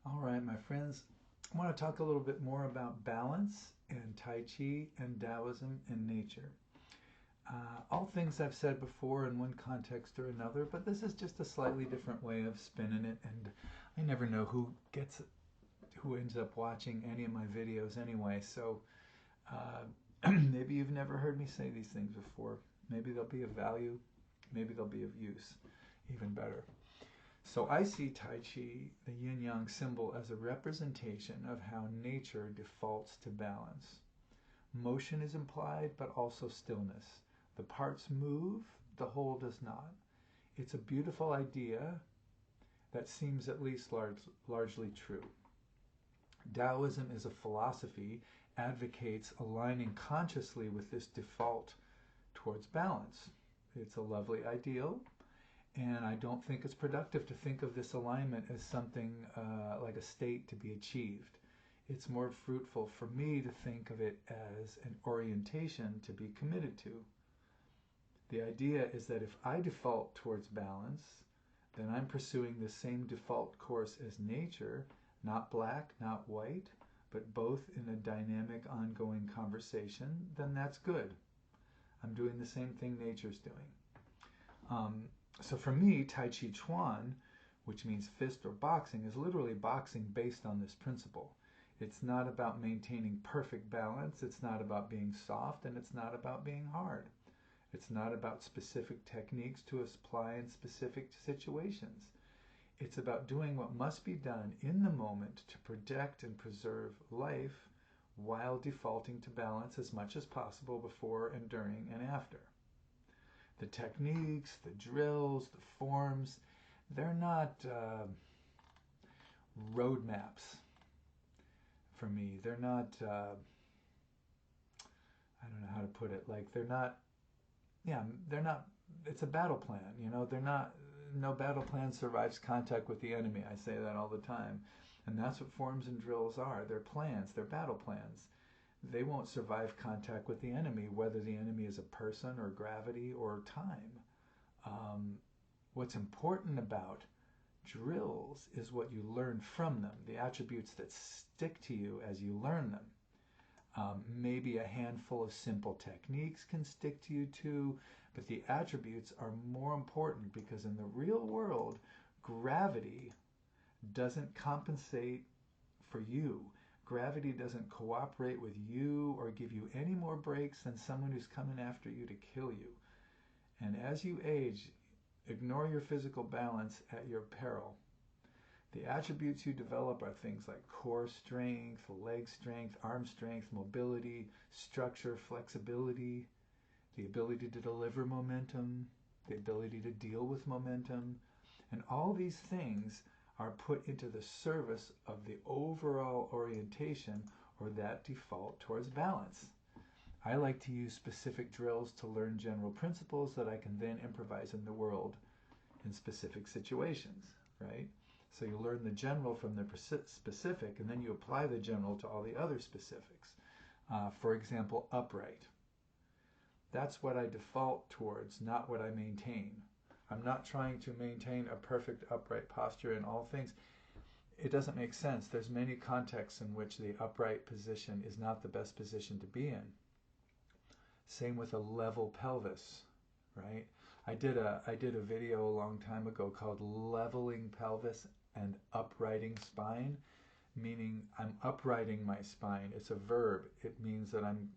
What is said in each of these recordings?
All right, my friends, I want to talk a little bit more about balance and Tai Chi and Taoism and nature. All things I've said before in one context or another, but this is just a slightly different way of spinning it. And I never know who ends up watching any of my videos anyway. So uh, maybe you've never heard me say these things before. Maybe they'll be of value. Maybe they'll be of use. Even better. So I see Tai Chi, the yin yang symbol, as a representation of how nature defaults to balance. Motion is implied, but also stillness. The parts move, the whole does not. It's a beautiful idea that seems at least largely true. Taoism is a philosophy advocates aligning consciously with this default towards balance. It's a lovely ideal, and I don't think it's productive to think of this alignment as something like a state to be achieved. It's more fruitful for me to think of it as an orientation to be committed to. The idea is that if I default towards balance, then I'm pursuing the same default course as nature, not black, not white, but both in a dynamic, ongoing conversation, then that's good. I'm doing the same thing nature's doing. So for me, Tai Chi Chuan, which means fist or boxing, is literally boxing based on this principle. It's not about maintaining perfect balance, it's not about being soft, and it's not about being hard. It's not about specific techniques to apply in specific situations. It's about doing what must be done in the moment to protect and preserve life while defaulting to balance as much as possible before and during and after. The techniques, the drills, the forms, they're not roadmaps for me. They're not, I don't know how to put it, like they're not, it's a battle plan, they're not, no battle plan survives contact with the enemy. I say that all the time. And that's what forms and drills are. They're plans, they're battle plans. They won't survive contact with the enemy, whether the enemy is a person or gravity or time. What's important about drills is what you learn from them, the attributes that stick to you as you learn them. Maybe a handful of simple techniques can stick to you too, but the attributes are more important because in the real world, gravity doesn't compensate for you. Gravity doesn't cooperate with you or give you any more breaks than someone who's coming after you to kill you. And as you age, ignore your physical balance at your peril. The attributes you develop are things like core strength, leg strength, arm strength, mobility, structure, flexibility, the ability to deliver momentum, the ability to deal with momentum. And all these things are put into the service of the overall orientation or that default towards balance. I like to use specific drills to learn general principles that I can then improvise in the world in specific situations, right? So you learn the general from the specific, and then you apply the general to all the other specifics. For example, upright. That's what I default towards, not what I maintain. I'm not trying to maintain a perfect upright posture in all things. It doesn't make sense. There's many contexts in which the upright position is not the best position to be in. Same with a level pelvis, right? I did a video a long time ago called Leveling Pelvis and Uprighting Spine, meaning I'm uprighting my spine. It's a verb. It means that I'm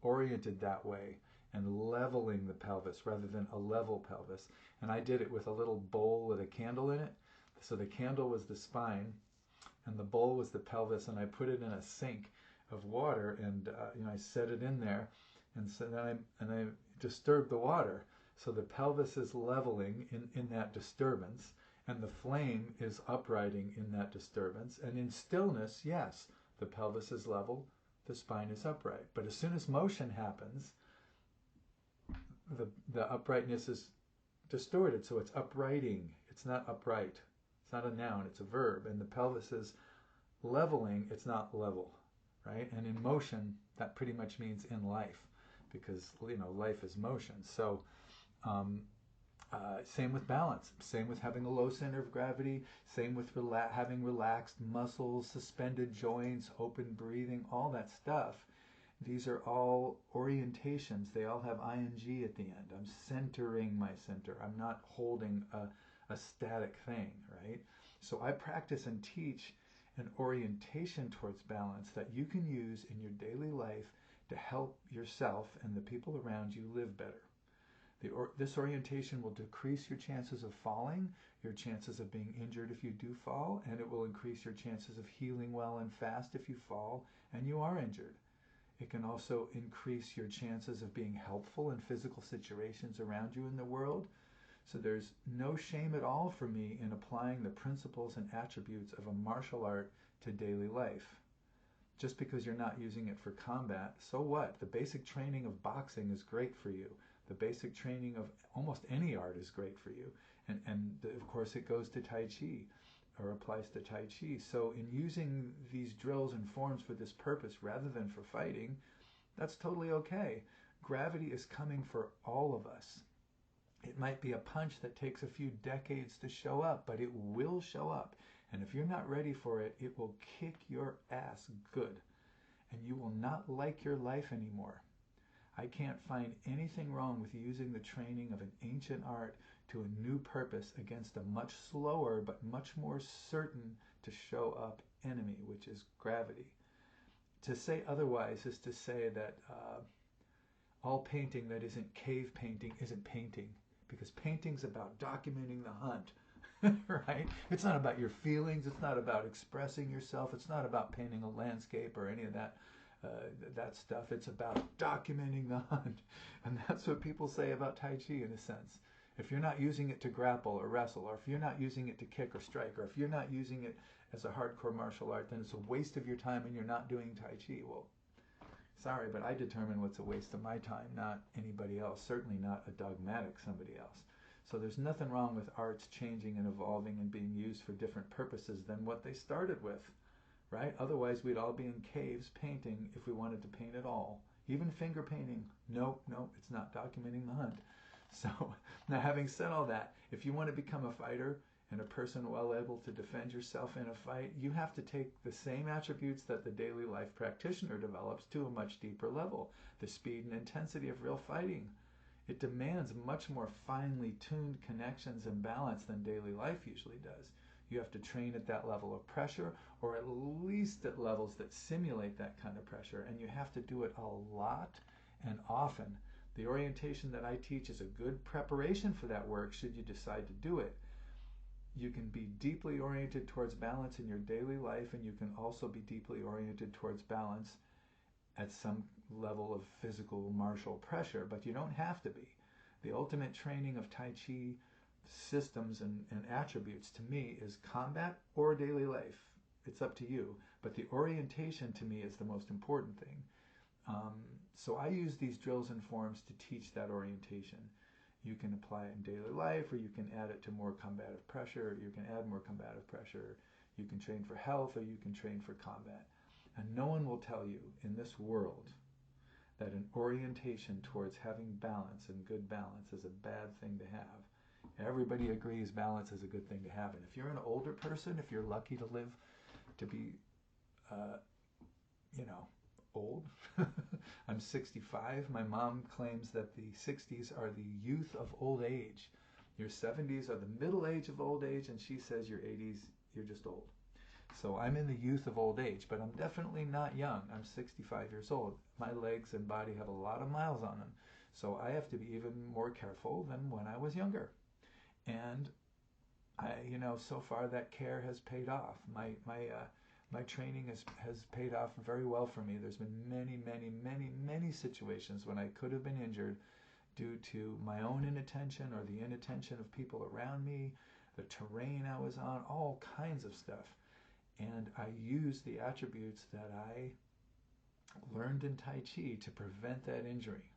oriented that way and leveling the pelvis rather than a level pelvis. And I did it with a little bowl with a candle in it. So the candle was the spine and the bowl was the pelvis, and I put it in a sink of water, and I set it in there, and so then I disturbed the water. So the pelvis is leveling in that disturbance, and the flame is uprighting in that disturbance. And in stillness, yes, the pelvis is level, the spine is upright. But as soon as motion happens, the uprightness is distorted, so it's uprighting. It's not upright. It's not a noun, it's a verb. And the pelvis is leveling, it's not level, right? And in motion, that pretty much means in life, because life is motion. So Same with balance. Same with having a low center of gravity. Same with having relaxed muscles, suspended joints, open breathing, all that stuff. These are all orientations. They all have ing at the end. I'm centering my center. I'm not holding a static thing, right? So I practice and teach an orientation towards balance that you can use in your daily life to help yourself and the people around you live better. This orientation will decrease your chances of falling, your chances of being injured if you do fall, and it will increase your chances of healing well and fast if you fall and you are injured. It can also increase your chances of being helpful in physical situations around you in the world. So there's no shame at all for me in applying the principles and attributes of a martial art to daily life. Just because you're not using it for combat, so what? The basic training of boxing is great for you. The basic training of almost any art is great for you. And of course it goes to Tai Chi, or applies to Tai Chi. So in using these drills and forms for this purpose rather than for fighting, that's totally okay. Gravity is coming for all of us. It might be a punch that takes a few decades to show up, but it will show up. And if you're not ready for it, it will kick your ass good. And you will not like your life anymore. I can't find anything wrong with using the training of an ancient art to a new purpose against a much slower but much more certain to show up enemy, which is gravity. To say otherwise is to say that all painting that isn't cave painting isn't painting, because painting's about documenting the hunt. Right? It's not about your feelings. It's not about expressing yourself. It's not about painting a landscape or any of that stuff. It's about documenting the hunt. And that's what people say about Tai Chi in a sense. If you're not using it to grapple or wrestle, or if you're not using it to kick or strike, or if you're not using it as a hardcore martial art, then it's a waste of your time and you're not doing Tai Chi. Well, sorry, but I determine what's a waste of my time, not anybody else. Certainly not a dogmatic somebody else. So there's nothing wrong with arts changing and evolving and being used for different purposes than what they started with, right? Otherwise, we'd all be in caves painting if we wanted to paint at all. Even finger painting. Nope, it's not documenting the hunt. So now, having said all that, if you want to become a fighter and a person well able to defend yourself in a fight, you have to take the same attributes that the daily life practitioner develops to a much deeper level. The speed and intensity of real fighting. It demands much more finely tuned connections and balance than daily life usually does. You have to train at that level of pressure, or at least at levels that simulate that kind of pressure, and you have to do it a lot and often. The orientation that I teach is a good preparation for that work should you decide to do it. You can be deeply oriented towards balance in your daily life, and you can also be deeply oriented towards balance at some level of physical martial pressure, but you don't have to be. The ultimate training of Tai Chi systems and attributes to me is combat or daily life. It's up to you, but the orientation to me is the most important thing. So I use these drills and forms to teach that orientation. You can apply it in daily life, or you can add it to more combative pressure. You can add more combative pressure. You can train for health, or you can train for combat. And no one will tell you in this world that an orientation towards having balance and good balance is a bad thing to have. Everybody agrees balance is a good thing to have. And if you're an older person, if you're lucky to live to be, old, I'm 65. My mom claims that the 60s are the youth of old age. Your 70s are the middle age of old age, and she says your 80s, you're just old. So I'm in the youth of old age, but I'm definitely not young. I'm 65 years old. My legs and body have a lot of miles on them. So I have to be even more careful than when I was younger. And so far that care has paid off. My training has paid off very well for me. There's been many situations when I could have been injured due to my own inattention or the inattention of people around me, the terrain I was on, all kinds of stuff. And I use the attributes that I learned in Tai Chi to prevent that injury.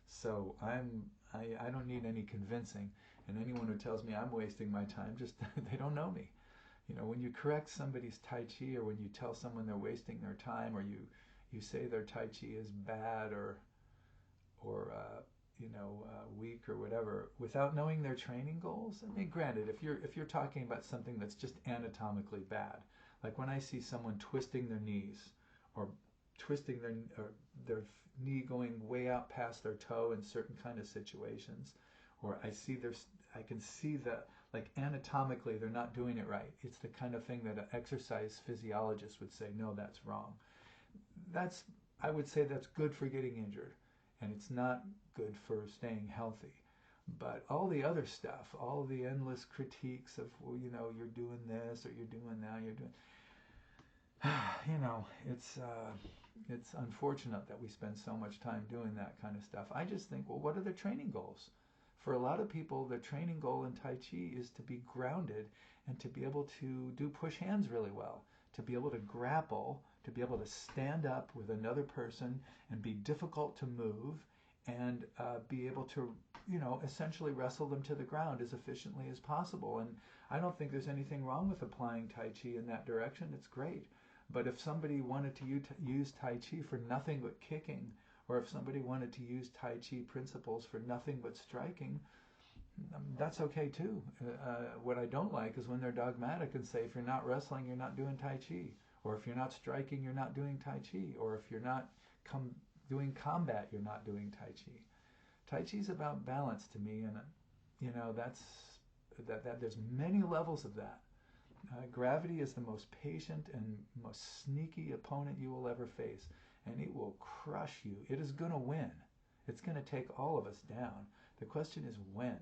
So I don't need any convincing. And anyone who tells me I'm wasting my time, just they don't know me. When you correct somebody's Tai Chi, or when you tell someone they're wasting their time, or you say their Tai Chi is bad, or week or whatever, without knowing their training goals. I mean, granted, if you're talking about something that's just anatomically bad, like when I see someone twisting their knees or twisting their knee going way out past their toe in certain kind of situations, or I can see that, like, anatomically they're not doing it right. It's the kind of thing that an exercise physiologist would say, no, that's wrong. I would say that's good for getting injured, and it's not good for staying healthy. But all the other stuff, all the endless critiques of, well, you're doing this or you're doing that, you're doing, it's unfortunate that we spend so much time doing that kind of stuff. I just think, well, what are their training goals? For a lot of people, their training goal in Tai Chi is to be grounded and to be able to do push hands really well, to be able to grapple, to be able to stand up with another person and be difficult to move, and be able to, essentially wrestle them to the ground as efficiently as possible. And I don't think there's anything wrong with applying Tai Chi in that direction. It's great. But if somebody wanted to use Tai Chi for nothing but kicking, or if somebody wanted to use Tai Chi principles for nothing but striking, that's okay too. What I don't like is when they're dogmatic and say, if you're not wrestling, you're not doing Tai Chi. Or if you're not striking, you're not doing Tai Chi. Or if you're not doing combat, you're not doing Tai Chi. Tai Chi is about balance to me, and that there's many levels of that. Gravity is the most patient and most sneaky opponent you will ever face, and it will crush you. It is going to win. It's going to take all of us down. The question is when,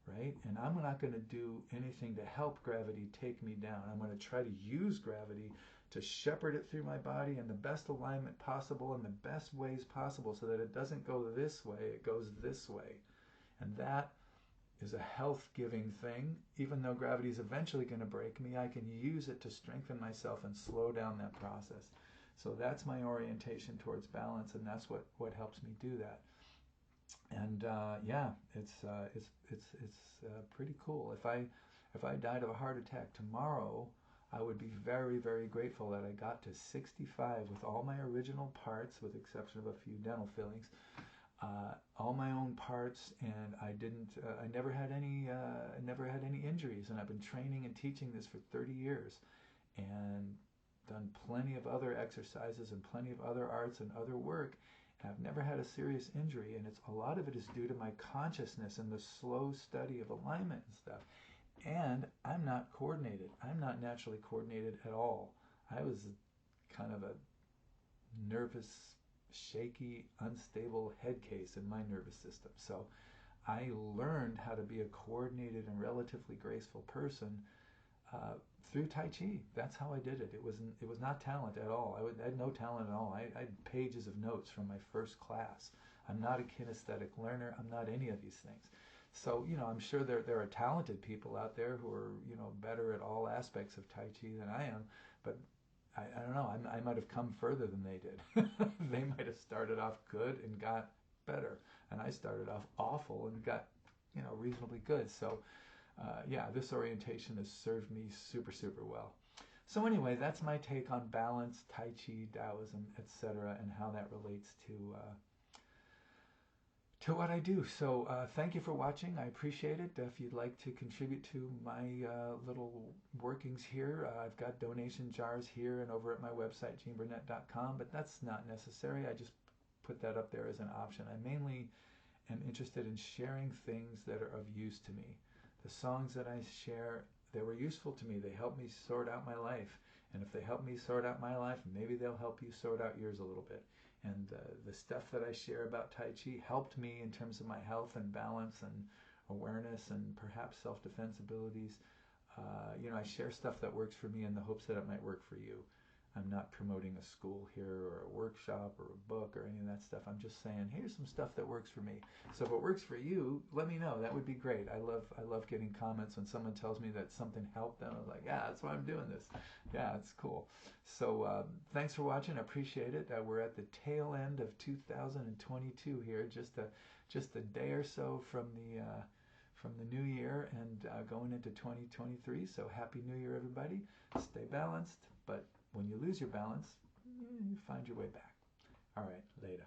right? And I'm not going to do anything to help gravity take me down. I'm going to try to use gravity to shepherd it through my body in the best alignment possible, in the best ways possible, so that it doesn't go this way, it goes this way. And that is a health-giving thing. Even though gravity is eventually going to break me, I can use it to strengthen myself and slow down that process. So that's my orientation towards balance, and that's what helps me do that. And it's pretty cool. If I died of a heart attack tomorrow, I would be very, very grateful that I got to 65 with all my original parts, with the exception of a few dental fillings. All my own parts, and I never had any injuries, and I've been training and teaching this for 30 years, and done plenty of other exercises and plenty of other arts and other work, and I've never had a serious injury, and a lot of it is due to my consciousness and the slow study of alignment and stuff. And I'm not coordinated. I'm not naturally coordinated at all. I was kind of a nervous, shaky, unstable head case in my nervous system. So I learned how to be a coordinated and relatively graceful person through Tai Chi. That's how I did it. It was not talent at all. I had no talent at all. I had pages of notes from my first class. I'm not a kinesthetic learner. I'm not any of these things. So, I'm sure there are talented people out there who are, better at all aspects of Tai Chi than I am, but I don't know, I might have come further than they did. They might have started off good and got better, and I started off awful and got, reasonably good. So, this orientation has served me super, super well. So anyway, that's my take on balance, Tai Chi, Taoism, etc., and how that relates to what I do. So thank you for watching. I appreciate it. If you'd like to contribute to my little workings here, I've got donation jars here and over at my website, GeneBurnett.com, but that's not necessary. I just put that up there as an option. I mainly am interested in sharing things that are of use to me. The songs that I share, they were useful to me. They helped me sort out my life. And if they help me sort out my life, maybe they'll help you sort out yours a little bit. And the stuff that I share about Tai Chi helped me in terms of my health and balance and awareness and perhaps self-defense abilities. I share stuff that works for me in the hopes that it might work for you. I'm not promoting a school here or a workshop or a book or any of that stuff. I'm just saying, here's some stuff that works for me. So if it works for you, let me know. That would be great. I love getting comments when someone tells me that something helped them. I'm like, yeah, that's why I'm doing this. Yeah, it's cool. So thanks for watching. I appreciate it. We're at the tail end of 2022 here, just a day or so from the new year and going into 2023. So happy New Year, everybody. Stay balanced, but when you lose your balance, you find your way back. All right, later.